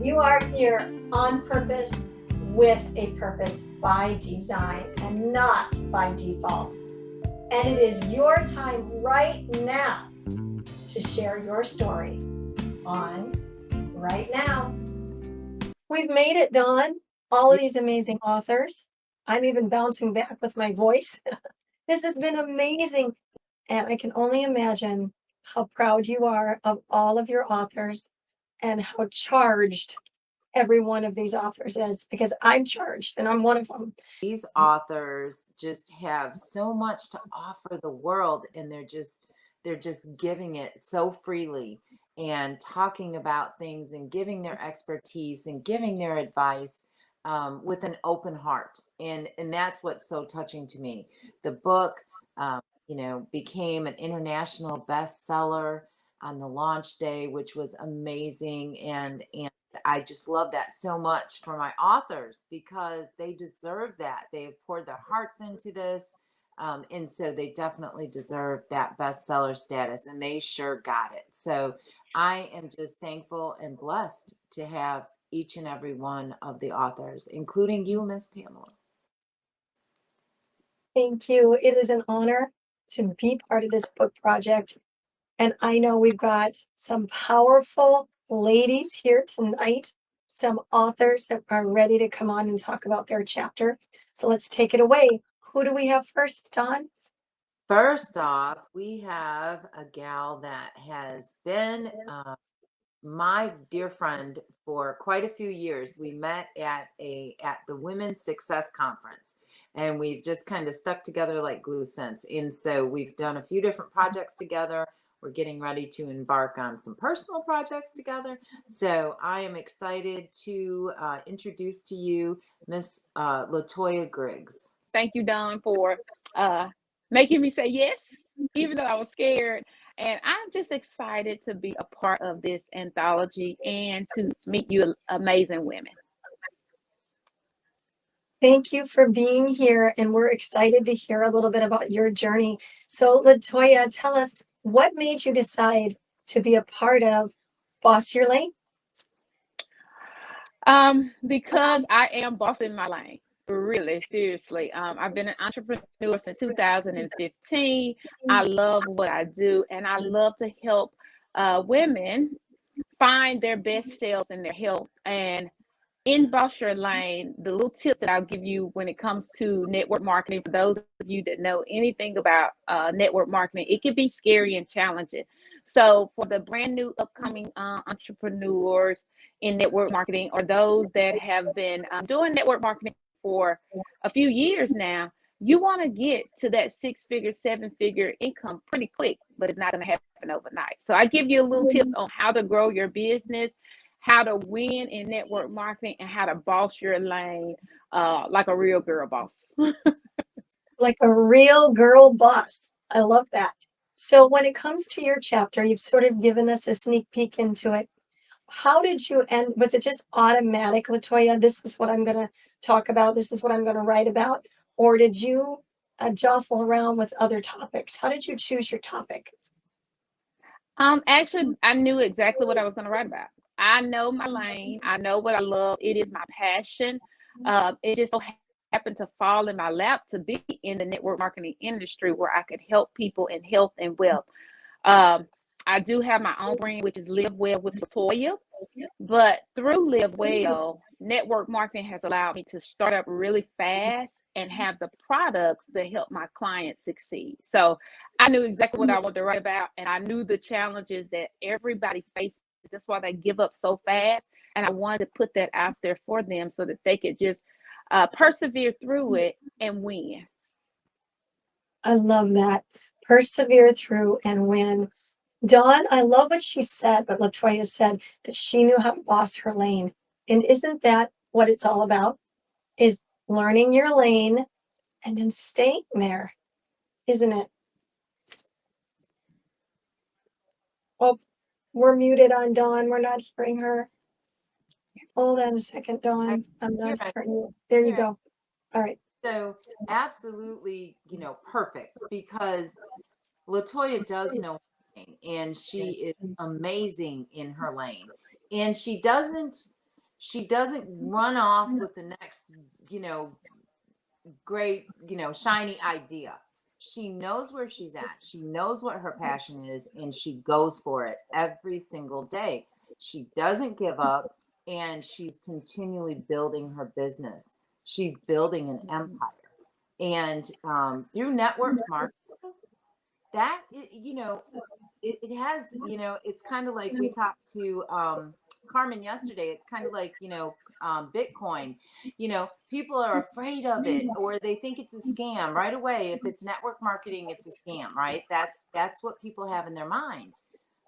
You are here on purpose with a purpose by design and not by default. And it is your time right now to share your story on Right Now. We've made it, Dawn. All of these amazing authors. I'm even bouncing back with my voice. This has been amazing. And I can only imagine how proud you are of all of your authors and how charged every one of these authors is, because I'm charged and I'm one of them. These authors just have so much to offer the world, and they're just giving it so freely and talking about things and giving their expertise and giving their advice with an open heart. And that's what's so touching to me. The book, became an international bestseller on the launch day, which was amazing. And I just love that so much for my authors, because they deserve that. They have poured their hearts into this. And so they definitely deserve that bestseller status, and they sure got it. So I am just thankful and blessed to have each and every one of the authors, including you, Miss Pamela. Thank you. It is an honor to be part of this book project. And I know we've got some powerful ladies here tonight, some authors that are ready to come on and talk about their chapter. So let's take it away. Who do we have first, Dawn? First off, we have a gal that has been my dear friend for quite a few years. We met at the Women's Success Conference, and we've just kind of stuck together like glue since. And so we've done a few different projects together. We're getting ready to embark on some personal projects together. So I am excited to introduce to you Miss Latoya Griggs. Thank you, Dawn, for making me say yes, even though I was scared. And I'm just excited to be a part of this anthology and to meet you amazing women. Thank you for being here, and we're excited to hear a little bit about your journey. So Latoya, tell us, what made you decide to be a part of Boss Your Lane? Because I am bossing my lane. Really, seriously. I've been an entrepreneur since 2015. I love what I do, and I love to help women find their best selves in their health. And in Boss Your Lane, the little tips that I'll give you when it comes to network marketing, for those of you that know anything about network marketing, it can be scary and challenging. So for the brand new upcoming entrepreneurs in network marketing, or those that have been doing network marketing for a few years now, you want to get to that 6-figure, 7-figure income pretty quick, but it's not going to happen overnight. So I give you a little tips on how to grow your business, how to win in network marketing, and how to boss your lane like a real girl boss. Like a real girl boss. I love that. So when it comes to your chapter, you've sort of given us a sneak peek into it. How did you end? Was it just automatic, Latoya? This is what I'm going to talk about. This is what I'm going to write about. Or did you jostle around with other topics? How did you choose your topic? Actually, I knew exactly what I was going to write about. I know my lane. I know what I love. It is my passion. It just so happened to fall in my lap to be in the network marketing industry, where I could help people in health and wealth. I do have my own brand, which is Live Well with Latoya. But through Live Well, network marketing has allowed me to start up really fast and have the products that help my clients succeed. So I knew exactly what I wanted to write about, and I knew the challenges that everybody faces. That's why they give up so fast. And I wanted to put that out there for them so that they could just persevere through it and win. I love that. Persevere through and win. Dawn, I love what she said, but Latoya said that she knew how to boss her lane. And isn't that what it's all about? Is learning your lane and then staying there, isn't it? Oh, we're muted on Dawn. We're not hearing her. Hold on a second, Dawn. I'm not hearing you. There you go. All right. So absolutely, perfect, because Latoya does know her lane, and she is amazing in her lane. And she doesn't She doesn't run off with the next, great, shiny idea. She knows where she's at. She knows what her passion is, and she goes for it every single day. She doesn't give up, and she's continually building her business. She's building an empire. And through network marketing, that, it has, it's kind of like we talked to Carmen yesterday. It's kind of like, Bitcoin. People are afraid of it, or they think it's a scam right away. If it's network marketing, it's a scam, right? That's what people have in their mind.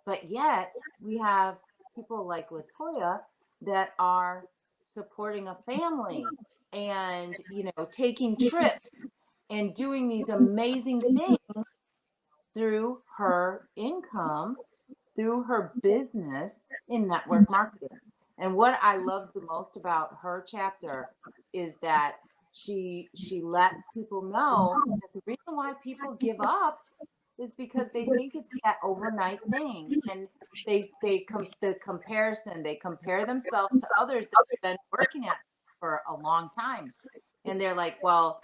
But yet we have people like Latoya that are supporting a family and, taking trips and doing these amazing things through her income, through her business in network marketing. And what I love the most about her chapter is that she lets people know that the reason why people give up is because they think it's that overnight thing, and the comparison, they compare themselves to others that have been working at it for a long time, and they're like, well,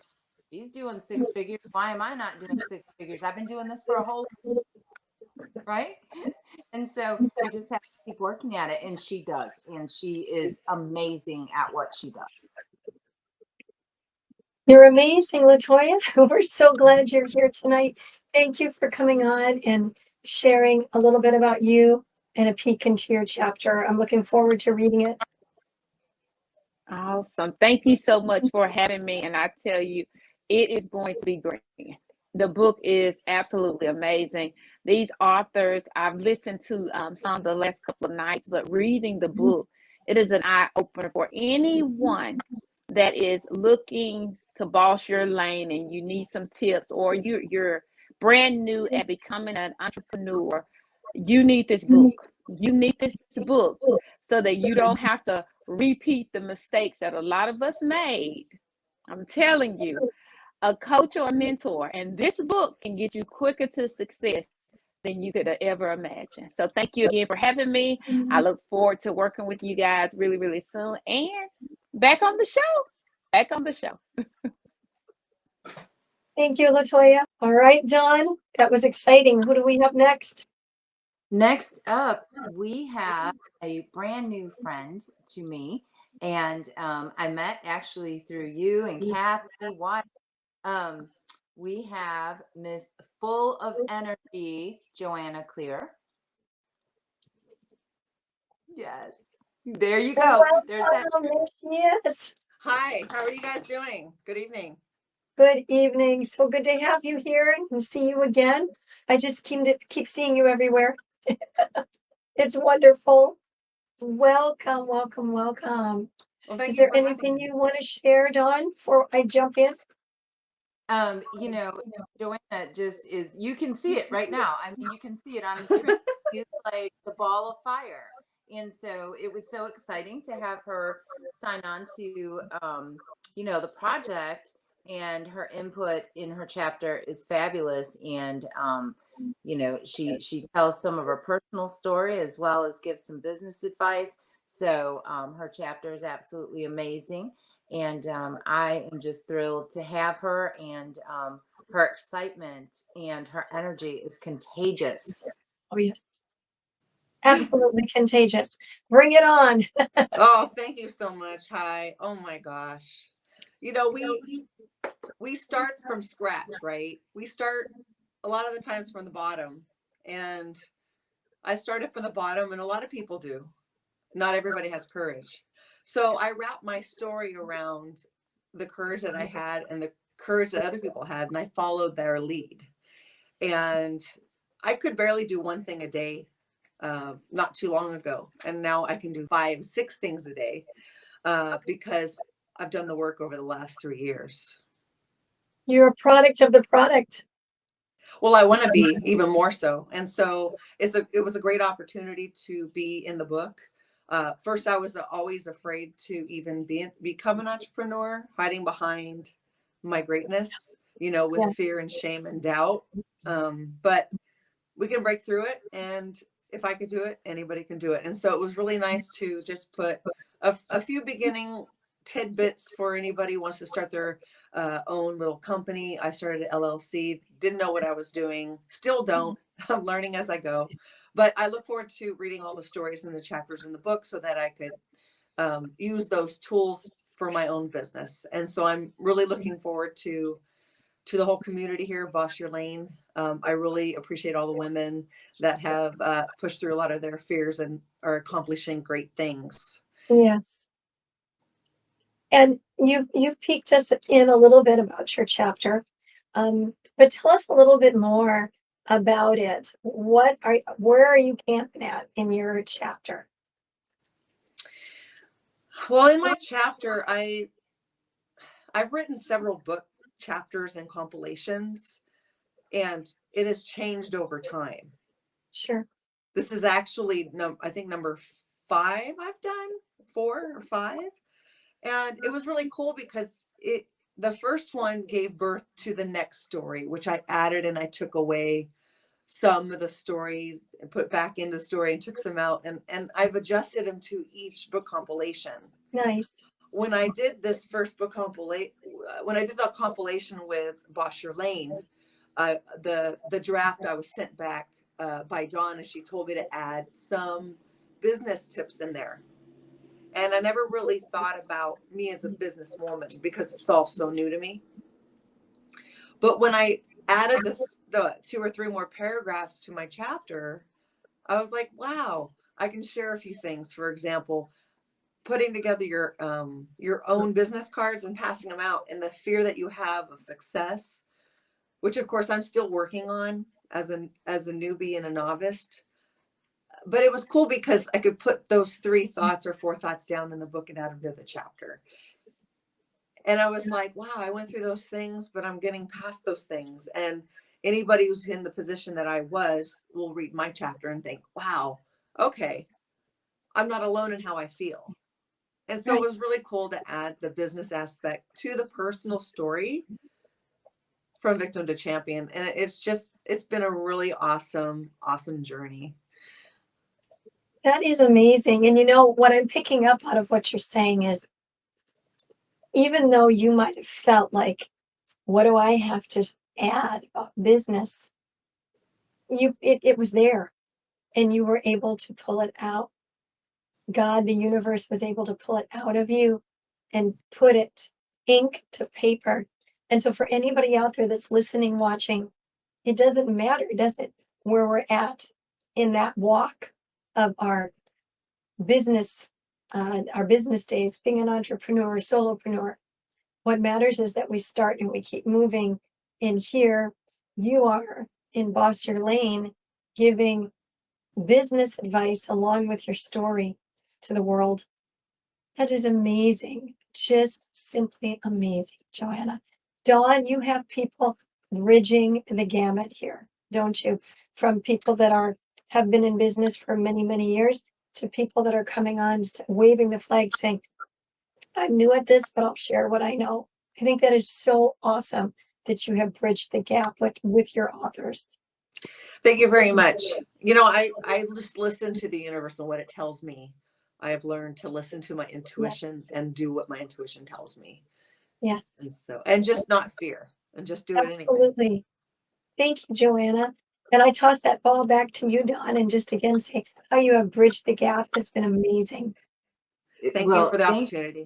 she's doing 6 figures, why am I not doing 6 figures? I've been doing this for a whole, right? And so we just have to keep working at it, and she does, and she is amazing at what she does. You're amazing, Latoya. We're so glad you're here tonight. Thank you for coming on and sharing a little bit about you and a peek into your chapter. I'm looking forward to reading it. Awesome. Thank you so much for having me. And I tell you, it is going to be great. The book is absolutely amazing. These authors, I've listened to some the last couple of nights, but reading the book, it is an eye opener for anyone that is looking to boss your lane and you need some tips, or you're brand new at becoming an entrepreneur. You need this book. You need this book so that you don't have to repeat the mistakes that a lot of us made. I'm telling you, a coach or a mentor, and this book can get you quicker to success than you could ever imagine. So thank you again for having me. I look forward to working with you guys really, really soon, and back on the show. Back on the show. Thank you, Latoya. All right, Dawn, that was exciting. Who do we have next? Next up, we have a brand new friend to me, and I met actually through you and Kathy White. We have Miss Full of Energy, Joanna Kleier. Yes, there you go. There's that. There she is. Hi, how are you guys doing? Good evening. Good evening. So good to have you here and see you again. I just keep seeing you everywhere. It's wonderful. Welcome, welcome, welcome. Well, thank Is you there for having anything me. you want to share, Dawn, before I jump in? Joanna just is, you can see it right now. I mean, you can see it on the screen. It's like the ball of fire. And so it was so exciting to have her sign on to, the project, and her input in her chapter is fabulous. And, she tells some of her personal story as well as gives some business advice. So her chapter is absolutely amazing. And I am just thrilled to have her, and her excitement and her energy is contagious. Oh, yes. Absolutely contagious. Bring it on. Oh, thank you so much. Hi. Oh my gosh. We start from scratch, right? We start a lot of the times from the bottom. And I started from the bottom, and a lot of people do. Not everybody has courage. So I wrap my story around the courage that I had and the courage that other people had, and I followed their lead. And I could barely do one thing a day not too long ago. And now I can do 5, 6 things a day because I've done the work over the last 3 years. You're a product of the product. Well, I want to be even more so. And so it was a great opportunity to be in the book. First, I was always afraid to even become an entrepreneur, hiding behind my greatness, with fear and shame and doubt. But we can break through it. And if I could do it, anybody can do it. And so it was really nice to just put a few beginning tidbits for anybody who wants to start their own little company. I started an LLC, didn't know what I was doing, still don't. I'm learning as I go. But I look forward to reading all the stories and the chapters in the book so that I could use those tools for my own business. And so I'm really looking forward to the whole community here, Boss Your Lane. I really appreciate all the women that have pushed through a lot of their fears and are accomplishing great things. Yes. And you've piqued us in a little bit about your chapter, but tell us a little bit more about it. Where are you camping at in your chapter? Well, in my chapter, I've written several book chapters and compilations, and it has changed over time. Sure. This is actually I think number 5 I've done, 4 or 5. And it was really cool because the first one gave birth to the next story, which I added, and I took away some of the story and put back into the story and took some out, and I've adjusted them to each book compilation. Nice. When I did this first book when I did the compilation with Boss Your Lane, the draft I was sent back by Dawn, and she told me to add some business tips in there. And I never really thought about me as a businesswoman because it's all so new to me. But when I added the 2 or 3 more paragraphs to my chapter, I was like, wow, I can share a few things. For example, putting together your own business cards and passing them out, and the fear that you have of success, which of course I'm still working on as a newbie and a novice. But it was cool because I could put those 3 thoughts or 4 thoughts down in the book and add them to the chapter. And I was like, wow, I went through those things, but I'm getting past those things. And anybody who's in the position that I was will read my chapter and think, wow, okay, I'm not alone in how I feel. And so it was really cool to add the business aspect to the personal story from victim to champion. And it's been a really awesome journey. That is amazing. And what I'm picking up out of what you're saying is, even though you might have felt like, what do I have to add about business? It was there, and you were able to pull it out. God, the universe, was able to pull it out of you and put it ink to paper. And so for anybody out there that's listening, watching, it doesn't matter, does it, where we're at in that walk of our business days, being an entrepreneur, solopreneur. What matters is that we start and we keep moving. And here you are in Boss Your Lane, giving business advice along with your story to the world. That is amazing. Just simply amazing, Joanna. Dawn, you have people bridging the gamut here, don't you? From people that have been in business for many, many years to people that are coming on, waving the flag, saying, I'm new at this, but I'll share what I know. I think that is so awesome that you have bridged the gap with your authors. Thank you very much. I just listen to the universe and what it tells me. I have learned to listen to my intuition and do what my intuition tells me. Yes. And just not fear, and just do it anyway. Absolutely. Thank you, Joanna. And I toss that ball back to you, Dawn, and just again say how you have bridged the gap has been amazing. Thank you for the opportunity.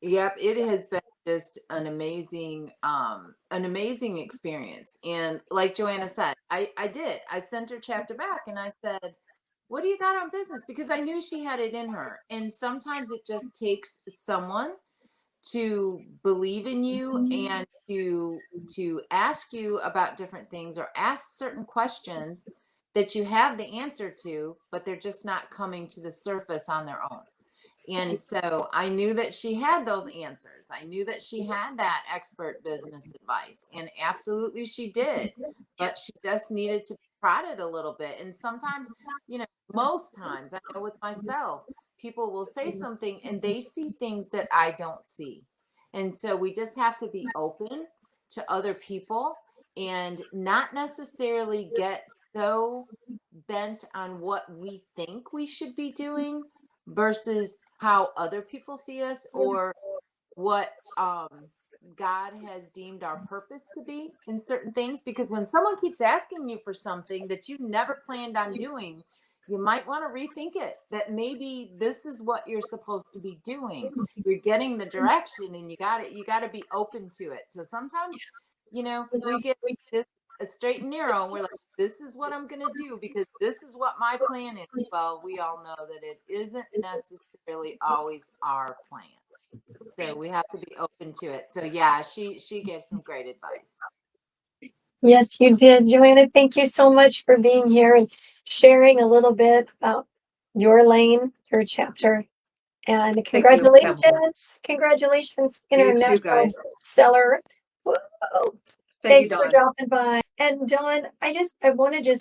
Yep, it has been just an amazing experience. And like Joanna said, I sent her chapter back and I said, what do you got on business? Because I knew she had it in her. And sometimes it just takes someone to believe in you and to ask you about different things or ask certain questions that you have the answer to, but they're just not coming to the surface on their own. And so I knew that she had those answers. I knew that she had that expert business advice, and absolutely she did, but she just needed to be prodded a little bit. And sometimes, most times I know with myself, people will say something and they see things that I don't see. And so we just have to be open to other people and not necessarily get so bent on what we think we should be doing versus how other people see us or what God has deemed our purpose to be in certain things. Because when someone keeps asking you for something that you never planned on doing, you might want to rethink it, that maybe this is what you're supposed to be doing. You're getting the direction, and you got to be open to it. So sometimes, we get this a straight and narrow, and we're like, this is what I'm going to do because this is what my plan is. Well, we all know that it isn't necessarily always our plan. So we have to be open to it. So yeah, she gave some great advice. Yes, you did, Joanna. Thank you so much for being here and sharing a little bit about your lane, your chapter. And Thank you, Pamela. congratulations, You too, international guys. seller. Whoa. Thank you, Thanks for Dawn. dropping by. And Dawn, I want to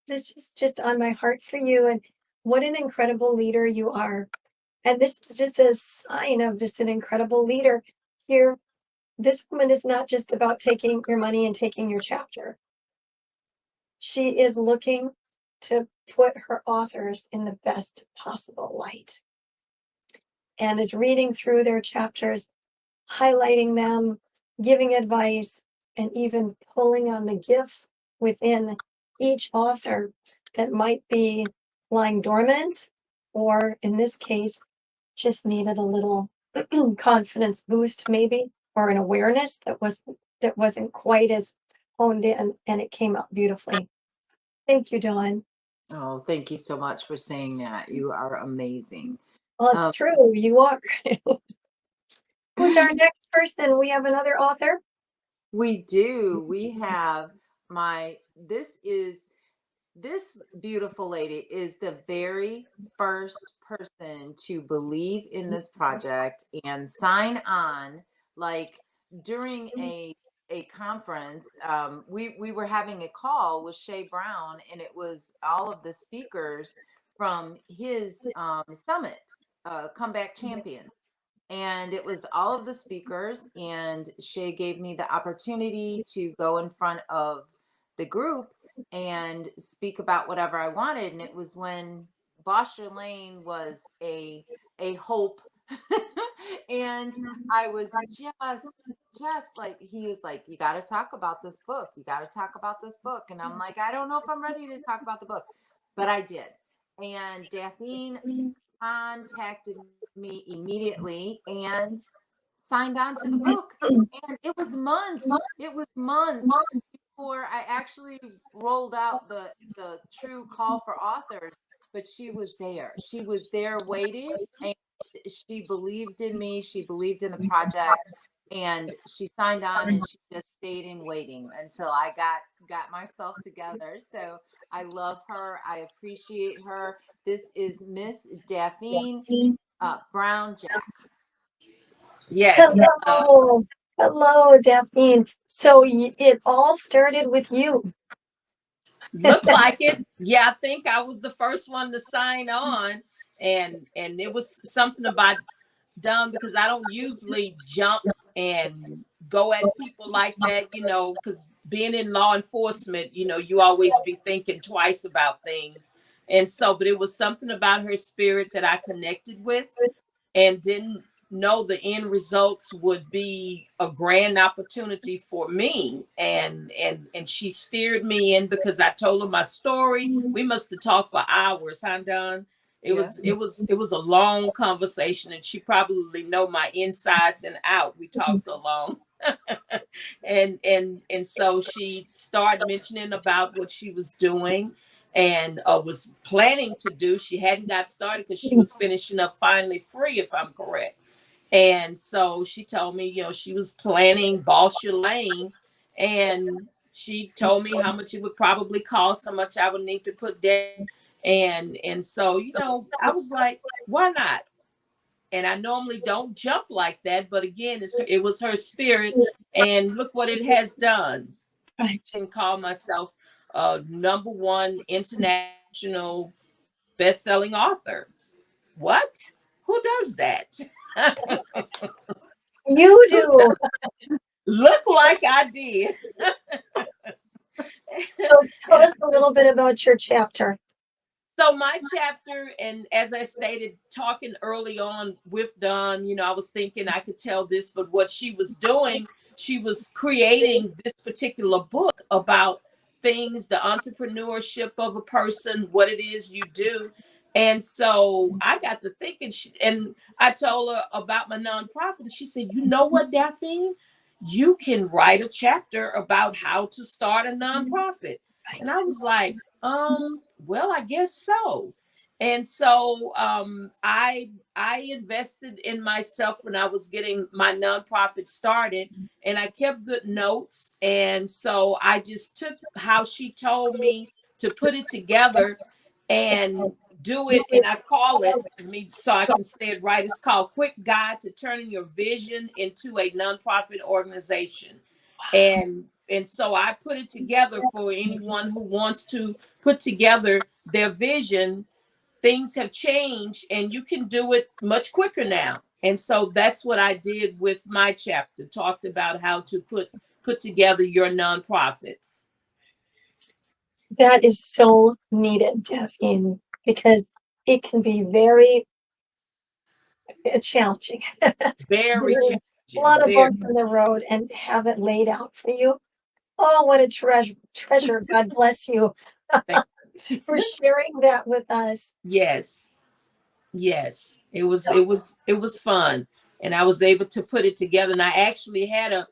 this is just on my heart for you, and what an incredible leader you are. And this is just a sign of just an incredible leader here. This woman is not just about taking your money and taking your chapter. She is looking to put her authors in the best possible light and is reading through their chapters, highlighting them, giving advice, and even pulling on the gifts within each author that might be lying dormant, or in this case, just needed a little confidence boost, maybe, or an awareness that wasn't quite as honed in, and it came out beautifully. Thank you, Dawn. Oh, thank you so much for saying that. You are amazing. Well, it's true. You are. Who's our next person? We have another author. We do. We have this beautiful lady is the very first person to believe in this project and sign on, like during a conference. We were having a call with Shay Brown, and it was all of the speakers from his summit, Comeback Champion. And it was all of the speakers, and Shay gave me the opportunity to go in front of the group and speak about whatever I wanted. And it was when Boss Your Lane was a hope. And I was just like, he was like, you got to talk about this book. You got to talk about this book. And I'm like, I don't know if I'm ready to talk about the book, but I did. And Daphine contacted me immediately and signed on to the book. And it was months before I actually rolled out the true call for authors. But she was there waiting, and she believed in me, she believed in the project, and she signed on, and she just stayed in waiting until I got myself together. So I love her, I appreciate her. This is Miss Daphine Brown Jack. Yes. Hello, Daphine. So it all started with you. Looked like it. Yeah, I think I was the first one to sign on, and it was something about done because I don't usually jump and go at people like that, because being in law enforcement, you always be thinking twice about things. And so, but it was something about her spirit that I connected with and didn't know the end results would be a grand opportunity for me. And she steered me in because I told her my story. We must have talked for hours, huh, Don? It was a long conversation, and she probably know my insides and out. We talked so long. and so she started mentioning about what she was doing and was planning to do. She hadn't got started because she was finishing up Finally Free, if I'm correct. And so she told me, she was planning Boss Your Lane, and she told me how much it would probably cost, how much I would need to put down. And so, I was like, why not? And I normally don't jump like that, but again, it was her spirit, and look what it has done. I can call myself #1 international best-selling author. What? Who does that? You do. Look like I did. So tell us a little bit about your chapter. So my chapter and as I stated, talking early on with Dawn, you know, I was thinking I could tell this, but what she was doing, she was creating this particular book about things, the entrepreneurship of a person, what it is you do. And so I got to thinking, and I told her about my nonprofit, and she said, "You know what, Daphine? You can write a chapter about how to start a nonprofit." And I was like, well, I guess so. And so I invested in myself when I was getting my nonprofit started, and I kept good notes. And so I just took how she told me to put it together and do it. And I call it, I mean, so I can say it right, it's called Quick Guide to Turning Your Vision into a Nonprofit Organization. And so I put it together for anyone who wants to put together their vision. Things have changed and you can do it much quicker now. And so that's what I did with my chapter, talked about how to put together your nonprofit. That is so needed, Daphine, because it can be very challenging. Very challenging. A lot of bumps in the road, and have it laid out for you. Oh, what a treasure. God bless you for sharing that with us. Yes. It was fun. And I was able to put it together. And I actually had a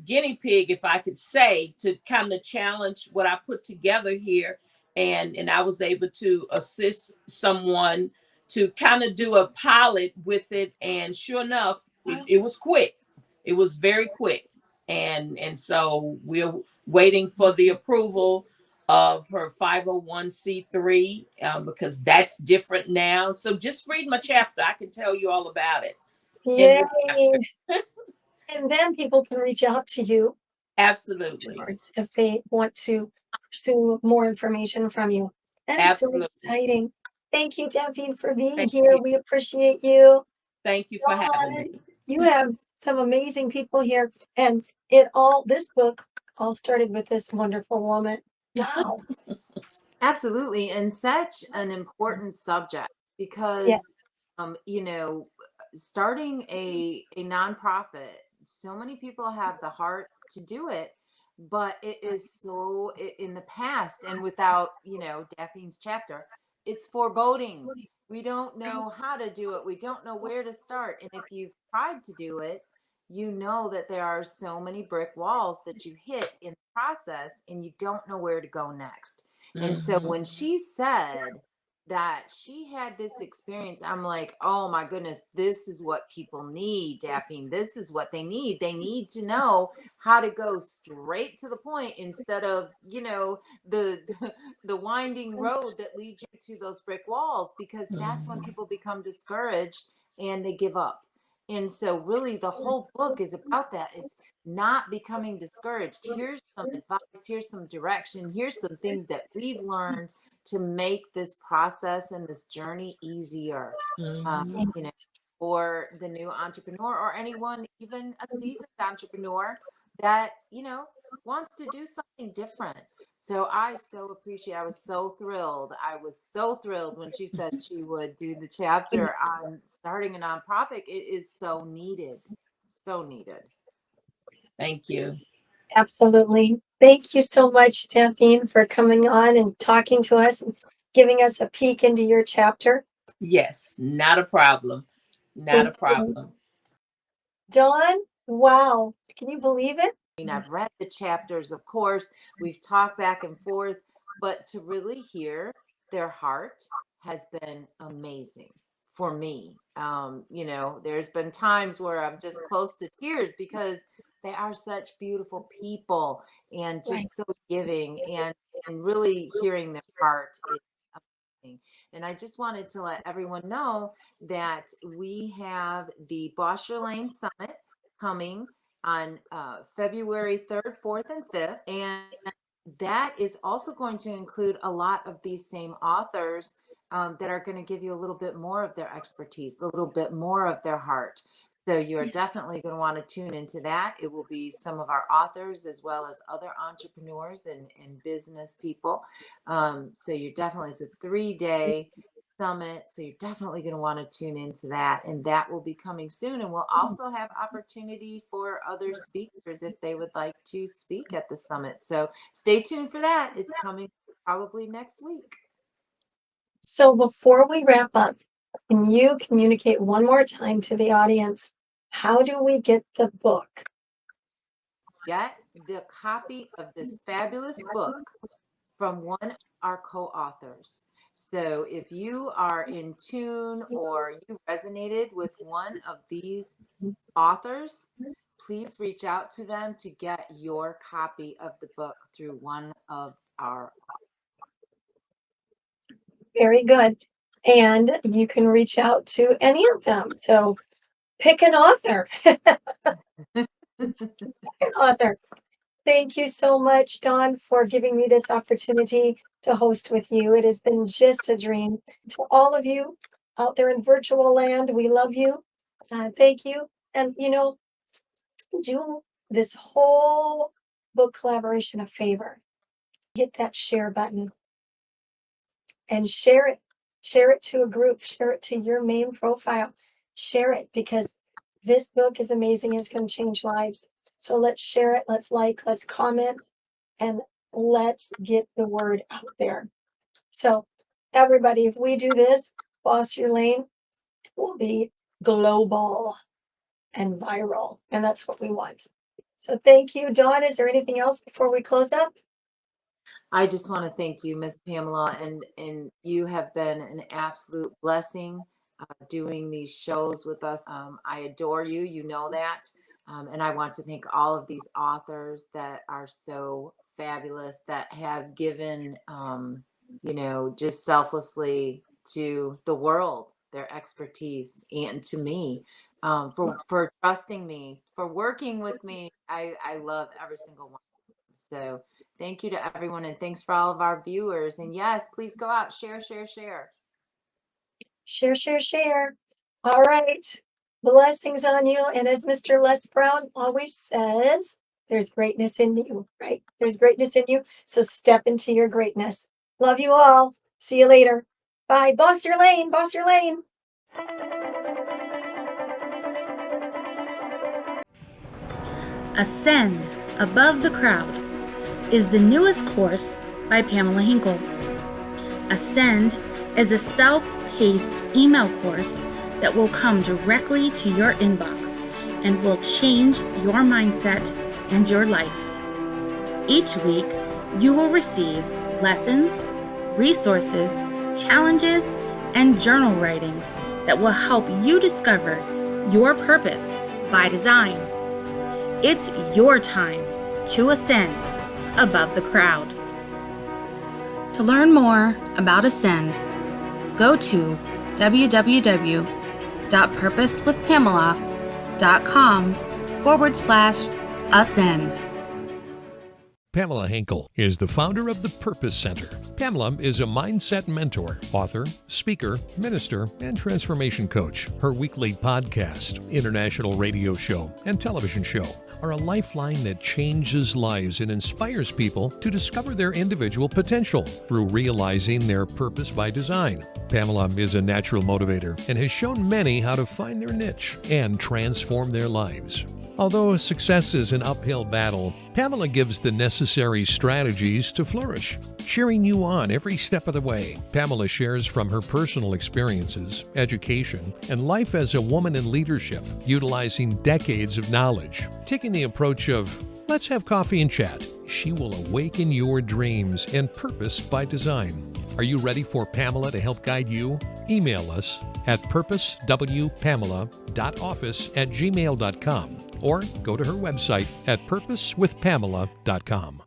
guinea pig, if I could say, to kind of challenge what I put together here. And I was able to assist someone to kind of do a pilot with it. And sure enough, it was quick. It was very quick. And so we're waiting for the approval of her 501c3 because that's different now. So just read my chapter. I can tell you all about it. Yay. And then people can reach out to you. Absolutely. If they want to pursue more information from you. That is so exciting. Thank you, Daphine, for being here. We appreciate you. Thank you for having me. You have some amazing people here. And this book all started with this wonderful woman. Wow. Absolutely. And such an important subject because, you know, starting a nonprofit, so many people have the heart to do it, but it is so in the past, and without, you know, Daphine's chapter, it's foreboding. We don't know how to do it. We don't know where to start. And if you've tried to do it, you know that there are so many brick walls that you hit in the process and you don't know where to go next. And so when she said that she had this experience, I'm like, oh my goodness, this is what people need, Daphine. This is what they need. They need to know how to go straight to the point instead of, you know, the winding road that leads you to those brick walls, because that's when people become discouraged and they give up. And so really the whole book is about that. It's not becoming discouraged. Here's some advice, here's some direction, here's some things that we've learned to make this process and this journey easier. You know, for the new entrepreneur or anyone, even a seasoned entrepreneur that, you know, wants to do something different. So I so appreciate, I was so thrilled. I was so thrilled when she said she would do the chapter on starting a nonprofit. It is so needed. So needed. Thank you. Absolutely. Thank you so much, Daphine, for coming on and talking to us and giving us a peek into your chapter. Yes, not a problem. Not a problem. Dawn, wow. Can you believe it? I mean, I've read the chapters, of course, we've talked back and forth, but to really hear their heart has been amazing for me. You know, there's been times where I'm just close to tears because they are such beautiful people and just so giving, and really hearing their heart is amazing. And I just wanted to let everyone know that we have the Boss Your Lane Summit coming on February 3rd, 4th, and 5th. And that is also going to include a lot of these same authors that are going to give you a little bit more of their expertise, a little bit more of their heart. So you're definitely going to want to tune into that. It will be some of our authors as well as other entrepreneurs and business people. So you're definitely, it's a 3-day summit. So you're definitely going to want to tune into that. And that will be coming soon. And we'll also have opportunity for other speakers if they would like to speak at the summit. So stay tuned for that. It's coming probably next week. So before we wrap up, can you communicate one more time to the audience? How do we get the book? Get the copy of this fabulous book from one of our co-authors. So if you are in tune or you resonated with one of these authors, please reach out to them to get your copy of the book through one of our. Very good. And you can reach out to any of them. So pick an author. An author. Thank you so much, Dawn, for giving me this opportunity to host with you. It has been just a dream. To all of you out there in virtual land, we love you. Thank you. And, do this whole book collaboration a favor. Hit that share button and share it. Share it to a group. Share it to your main profile. Share it because this book is amazing. It's going to change lives. So let's share it. Let's like, let's comment, and let's get the word out there. So everybody, if we do this, Boss Your Lane will be global and viral. And that's what we want. So thank you, Dawn. Is there anything else before we close up? I just want to thank you, Miss Pamela, and you have been an absolute blessing doing these shows with us. I adore you, you know that. And I want to thank all of these authors that are so fabulous, that have given, just selflessly to the world their expertise, and to me, for trusting me, for working with me. I love every single one of them. So thank you to everyone, and thanks for all of our viewers. And yes, please go out, share, share, share. Share, share, share. All right. Blessings on you. And as Mr. Les Brown always says, there's greatness in you, right? There's greatness in you. So step into your greatness. Love you all. See you later. Bye. Boss Your Lane. Boss Your Lane. Ascend Above the Crowd is the newest course by Pamela Hinkle. Ascend is a self-paced email course that will come directly to your inbox and will change your mindset and your life. Each week, you will receive lessons, resources, challenges, and journal writings that will help you discover your purpose by design. It's your time to ascend above the crowd. To learn more about Ascend, go to www.purposewithpamela.com/ascend. Pamela Hinkle is the founder of the Purpose Center. Pamela is a mindset mentor, author, speaker, minister, and transformation coach. Her weekly podcast, international radio show, and television show are a lifeline that changes lives and inspires people to discover their individual potential through realizing their purpose by design. Pamela is a natural motivator and has shown many how to find their niche and transform their lives. Although success is an uphill battle, Pamela gives the necessary strategies to flourish, cheering you on every step of the way. Pamela shares from her personal experiences, education, and life as a woman in leadership, utilizing decades of knowledge. Taking the approach of, let's have coffee and chat, she will awaken your dreams and purpose by design. Are you ready for Pamela to help guide you? Email us at purposewpamela.office@gmail.com or go to her website at purposewithpamela.com.